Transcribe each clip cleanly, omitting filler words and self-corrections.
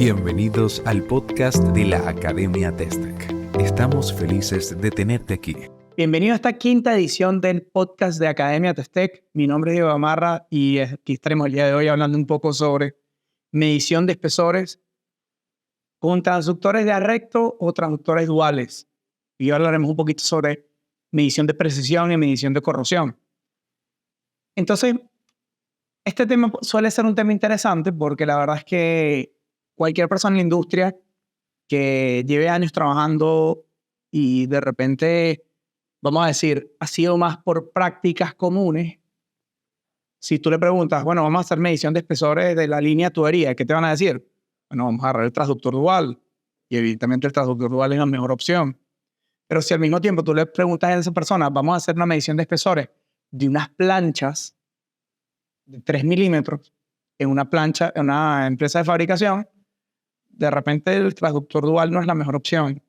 Bienvenidos al podcast de la Academia Testec. Estamos felices de tenerte aquí. Bienvenido a esta quinta edición del podcast de Academia Testec. Mi nombre es Diego Gamarra y aquí estaremos el día de hoy hablando un poco sobre medición de espesores con transductores de recto o transductores duales. Y hoy hablaremos un poquito sobre medición de precisión y medición de corrosión. Entonces, este tema suele ser un tema interesante porque la verdad es que cualquier persona en la industria que lleve años trabajando y de repente, vamos a decir, ha sido más por prácticas comunes. Si tú le preguntas, bueno, vamos a hacer medición de espesores de la línea tubería, ¿qué te van a decir? Bueno, vamos a agarrar el transductor dual. Y evidentemente el transductor dual es la mejor opción. Pero si al mismo tiempo tú le preguntas a esa persona, vamos a hacer una medición de espesores de unas planchas de 3 milímetros en una plancha, en una empresa de fabricación, de repente el transductor dual no es la mejor opción.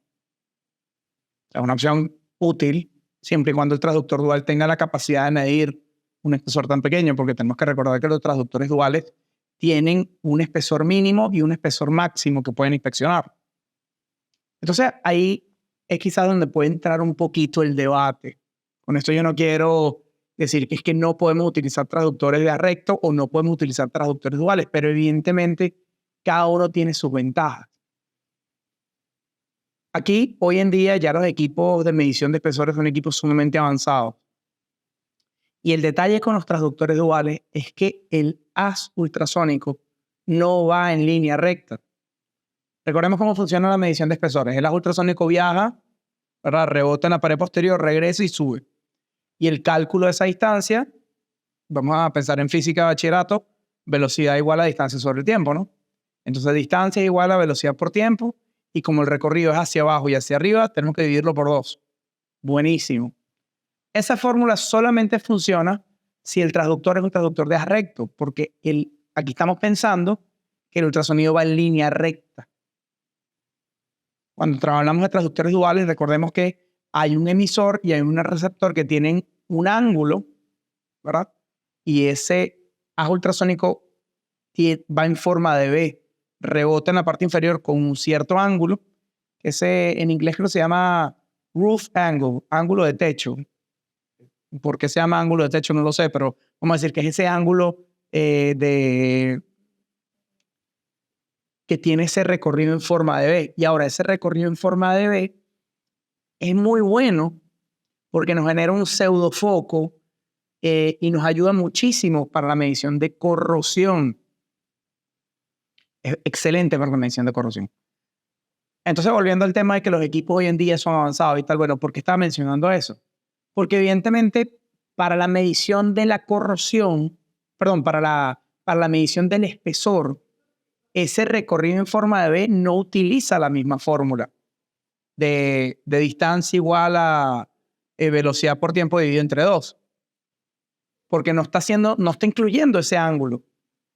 Es una opción útil siempre y cuando el transductor dual tenga la capacidad de medir un espesor tan pequeño, porque tenemos que recordar que los transductores duales tienen un espesor mínimo y un espesor máximo que pueden inspeccionar. Entonces ahí es quizás donde puede entrar un poquito el debate. Con esto yo no quiero decir que es que no podemos utilizar transductores de recto o no podemos utilizar transductores duales, pero evidentemente cada uno tiene sus ventajas. Aquí, hoy en día, ya los equipos de medición de espesores son equipos sumamente avanzados. Y el detalle con los transductores duales es que el haz ultrasónico no va en línea recta. Recordemos cómo funciona la medición de espesores. El haz ultrasónico viaja, ¿verdad? Rebota en la pared posterior, regresa y sube. Y el cálculo de esa distancia, vamos a pensar en física de bachillerato, velocidad igual a distancia sobre el tiempo, ¿no? Entonces, distancia igual a velocidad por tiempo. Y como el recorrido es hacia abajo y hacia arriba, tenemos que dividirlo por 2. Buenísimo. Esa fórmula solamente funciona si el transductor es un transductor de haz recto, porque aquí estamos pensando que el ultrasonido va en línea recta. Cuando hablamos de transductores duales, recordemos que hay un emisor y hay un receptor que tienen un ángulo, ¿verdad? Y ese haz ultrasónico va en forma de V. Rebota en la parte inferior con un cierto ángulo. Ese en inglés creo que se llama roof angle, ángulo de techo. ¿Por qué se llama ángulo de techo? No lo sé, pero vamos a decir que es ese ángulo que tiene ese recorrido en forma de V. Y ahora ese recorrido en forma de V es muy bueno porque nos genera un pseudofoco y nos ayuda muchísimo para la medición de corrosión. Es excelente para la medición de corrosión. Entonces, volviendo al tema de que los equipos hoy en día son avanzados y tal, bueno, ¿por qué estaba mencionando eso? Porque evidentemente para la medición de la corrosión, para la medición del espesor, ese recorrido en forma de V no utiliza la misma fórmula de distancia igual a velocidad por tiempo dividido entre 2. Porque no está incluyendo ese ángulo.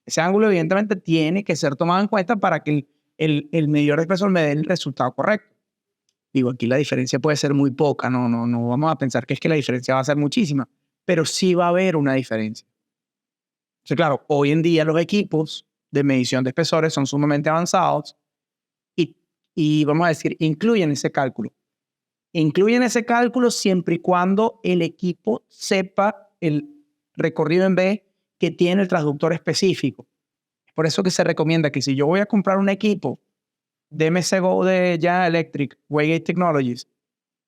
Ese ángulo evidentemente tiene que ser tomado en cuenta para que el medidor de espesor me dé el resultado correcto. Digo, aquí la diferencia puede ser muy poca, no vamos a pensar que es que la diferencia va a ser muchísima, pero sí va a haber una diferencia. Entonces, claro, hoy en día los equipos de medición de espesores son sumamente avanzados y vamos a decir, incluyen ese cálculo. Incluyen ese cálculo siempre y cuando el equipo sepa el recorrido en V que tiene el transductor específico. Es por eso que se recomienda que si yo voy a comprar un equipo de MSGO de General Electric, Waygate Technologies,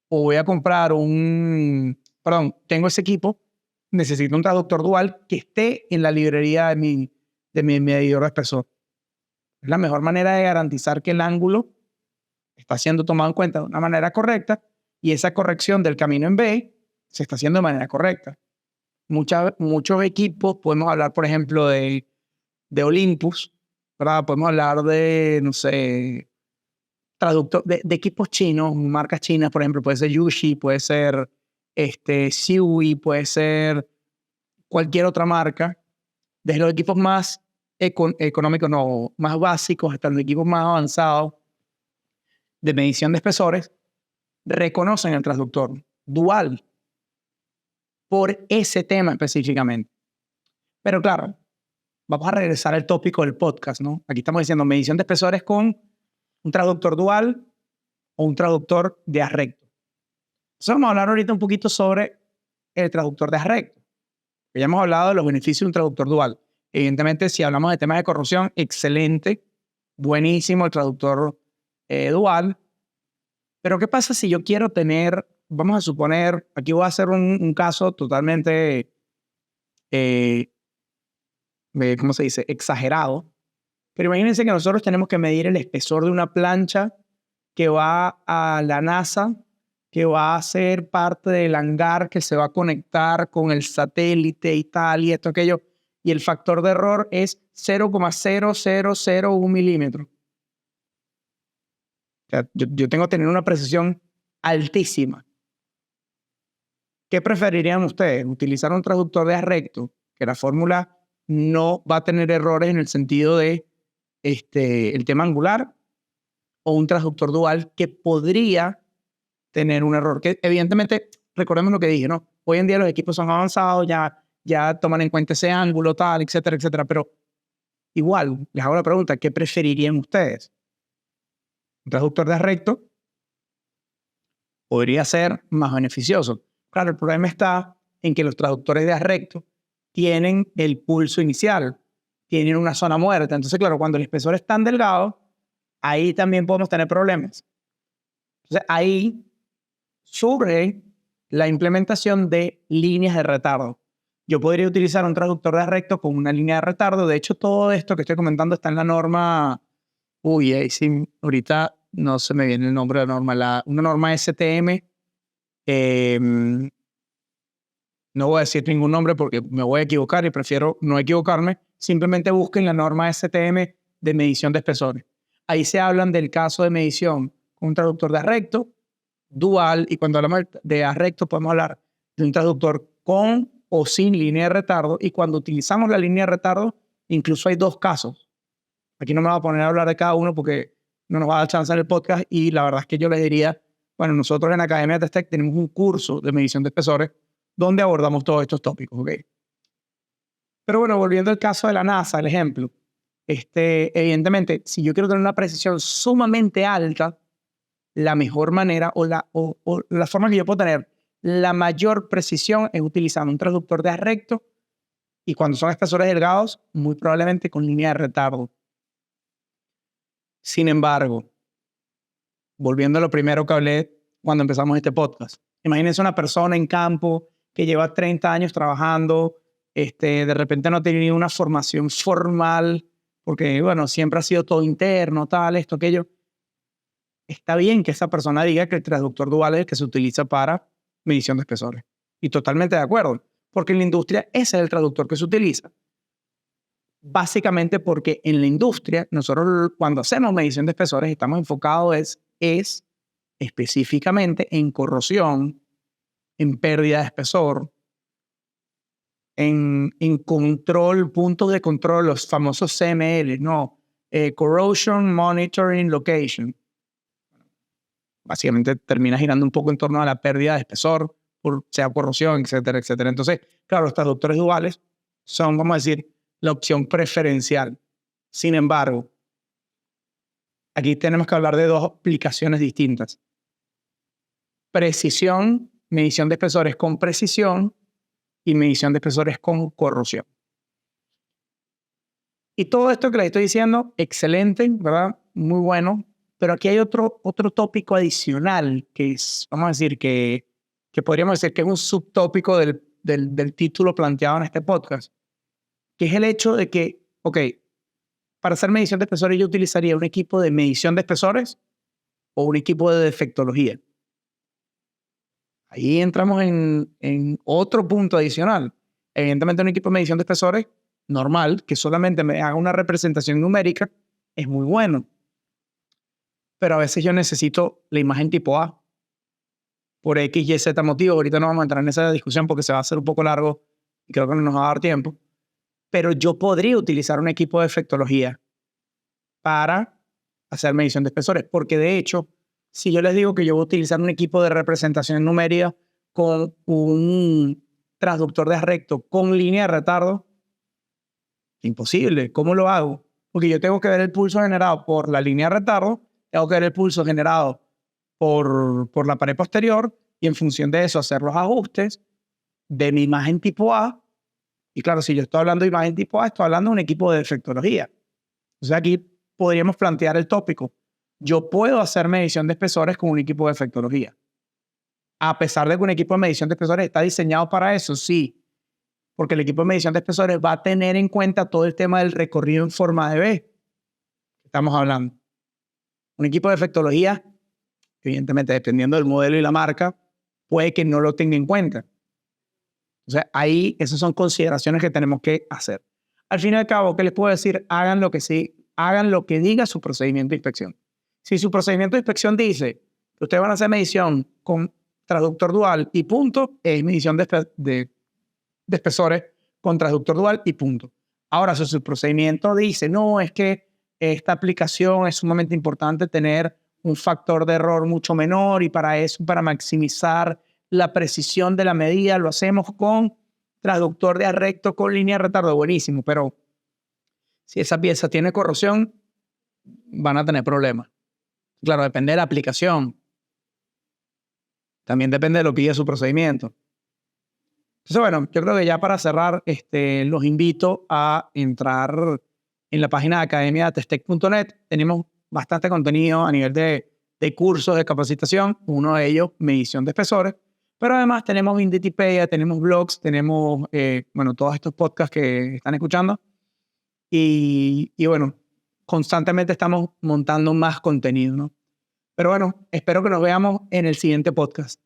o voy a comprar tengo ese equipo, necesito un transductor dual que esté en la librería de mi medidor de espesor. Es la mejor manera de garantizar que el ángulo está siendo tomado en cuenta de una manera correcta y esa corrección del camino en V se está haciendo de manera correcta. Muchos equipos, podemos hablar, por ejemplo, de Olympus, ¿verdad? Podemos hablar de, no sé, traductor de equipos chinos, marcas chinas, por ejemplo, puede ser Yushi, puede ser Xiui, puede ser cualquier otra marca, desde los equipos más económicos, no, más básicos, hasta los equipos más avanzados de medición de espesores, reconocen el transductor dual por ese tema específicamente. Pero claro, vamos a regresar al tópico del podcast, ¿no? Aquí estamos diciendo medición de espesores con un traductor dual o un traductor de haz recto. Entonces vamos a hablar ahorita un poquito sobre el traductor de haz recto. Ya hemos hablado de los beneficios de un traductor dual. Evidentemente, si hablamos de temas de corrosión, excelente, buenísimo el traductor dual. Pero ¿qué pasa si yo quiero tener, vamos a suponer, aquí voy a hacer un caso totalmente, ¿cómo se dice? Exagerado. Pero imagínense que nosotros tenemos que medir el espesor de una plancha que va a la NASA, que va a ser parte del hangar que se va a conectar con el satélite y tal, y esto, aquello. Y el factor de error es 0,0001 milímetro. O sea, yo tengo que tener una precisión altísima. ¿Qué preferirían ustedes? ¿Utilizar un traductor de haz recto, que la fórmula no va a tener errores en el sentido de el tema angular, o un traductor dual que podría tener un error? Que evidentemente, recordemos lo que dije, ¿no? Hoy en día los equipos son avanzados, ya toman en cuenta ese ángulo, tal, etcétera, etcétera. Pero igual, les hago la pregunta, ¿qué preferirían ustedes? ¿Un traductor de haz recto podría ser más beneficioso? Claro, el problema está en que los traductores de haz recto tienen el pulso inicial, tienen una zona muerta. Entonces, claro, cuando el espesor es tan delgado, ahí también podemos tener problemas. Entonces, ahí surge la implementación de líneas de retardo. Yo podría utilizar un traductor de haz recto con una línea de retardo. De hecho, todo esto que estoy comentando está en la norma. Sí, ahorita no se me viene el nombre de la norma. Una norma STM. No voy a decir ningún nombre porque me voy a equivocar y prefiero no equivocarme. Simplemente busquen la norma STM de medición de espesores. Ahí se hablan del caso de medición con un traductor de haz recto, dual, y cuando hablamos de haz recto podemos hablar de un traductor con o sin línea de retardo, y cuando utilizamos la línea de retardo, incluso hay dos casos. Aquí no me voy a poner a hablar de cada uno porque no nos va a dar chance en el podcast, y la verdad es que yo les diría, bueno, nosotros en Academia Testec tenemos un curso de medición de espesores donde abordamos todos estos tópicos, ¿ok? Pero bueno, volviendo al caso de la NASA, el ejemplo, evidentemente, si yo quiero tener una precisión sumamente alta, la mejor manera o la forma que yo puedo tener la mayor precisión es utilizando un traductor de haz recto, y cuando son espesores delgados, muy probablemente con línea de retardo. Sin embargo, volviendo a lo primero que hablé cuando empezamos este podcast, imagínense una persona en campo que lleva 30 años trabajando, de repente no tiene ni una formación formal, porque, bueno, siempre ha sido todo interno, tal, esto, aquello. Está bien que esa persona diga que el traductor dual es el que se utiliza para medición de espesores. Y totalmente de acuerdo, porque en la industria ese es el traductor que se utiliza. Básicamente porque en la industria, nosotros cuando hacemos medición de espesores estamos enfocados es específicamente en corrosión, en pérdida de espesor, en control, puntos de control, los famosos CML, ¿no? Corrosion Monitoring Location. Básicamente termina girando un poco en torno a la pérdida de espesor, sea corrosión, etcétera, etcétera. Entonces, claro, los traductores duales son, vamos a decir, la opción preferencial. Sin embargo, aquí tenemos que hablar de dos aplicaciones distintas. Precisión, medición de espesores con precisión, y medición de espesores con corrosión. Y todo esto que les estoy diciendo, excelente, ¿verdad? Muy bueno. Pero aquí hay otro tópico adicional que es, vamos a decir, que podríamos decir que es un subtópico del título planteado en este podcast, que es el hecho de que, ok, para hacer medición de espesores yo utilizaría un equipo de medición de espesores o un equipo de defectología. Ahí entramos en otro punto adicional. Evidentemente, un equipo de medición de espesores normal, que solamente me haga una representación numérica, es muy bueno. Pero a veces yo necesito la imagen tipo A por X, Y, Z motivo. Ahorita no vamos a entrar en esa discusión porque se va a hacer un poco largo y creo que no nos va a dar tiempo. Pero yo podría utilizar un equipo de efectología para hacer medición de espesores, porque de hecho, si yo les digo que yo voy a utilizar un equipo de representación numérica con un transductor de haz recto con línea de retardo, Imposible. ¿Cómo lo hago? Porque yo tengo que ver el pulso generado por la línea de retardo, tengo que ver el pulso generado por la pared posterior y en función de eso hacer los ajustes de mi imagen tipo A. Y claro, si yo estoy hablando de imagen tipo A, estoy hablando de un equipo de defectología. O sea, aquí podríamos plantear el tópico. Yo puedo hacer medición de espesores con un equipo de defectología. A pesar de que un equipo de medición de espesores está diseñado para eso, sí. Porque el equipo de medición de espesores va a tener en cuenta todo el tema del recorrido en forma de V. Estamos hablando. Un equipo de defectología, evidentemente, dependiendo del modelo y la marca, puede que no lo tenga en cuenta. O sea, ahí esas son consideraciones que tenemos que hacer. Al fin y al cabo, ¿qué les puedo decir? Hagan lo que diga su procedimiento de inspección. Si su procedimiento de inspección dice que ustedes van a hacer medición con transductor dual y punto, es medición de espesores con transductor dual y punto. Ahora, si su procedimiento dice, no, es que esta aplicación es sumamente importante tener un factor de error mucho menor y para eso, para maximizar la precisión de la medida, lo hacemos con transductor de recto con línea de retardo, buenísimo, pero si esa pieza tiene corrosión, van a tener problemas. Claro, depende de la aplicación. También depende de lo que pide su procedimiento. Entonces, bueno, yo creo que ya para cerrar, los invito a entrar en la página de academiatestec.net. Tenemos bastante contenido a nivel de cursos de capacitación, uno de ellos, medición de espesores, pero además tenemos Inditipedia, tenemos blogs, tenemos, todos estos podcasts que están escuchando y bueno, constantemente estamos montando más contenido, ¿no? Pero bueno, espero que nos veamos en el siguiente podcast.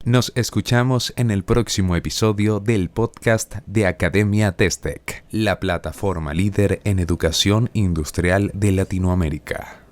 Nos escuchamos en el próximo episodio del podcast de Academia Testec, la plataforma líder en educación industrial de Latinoamérica.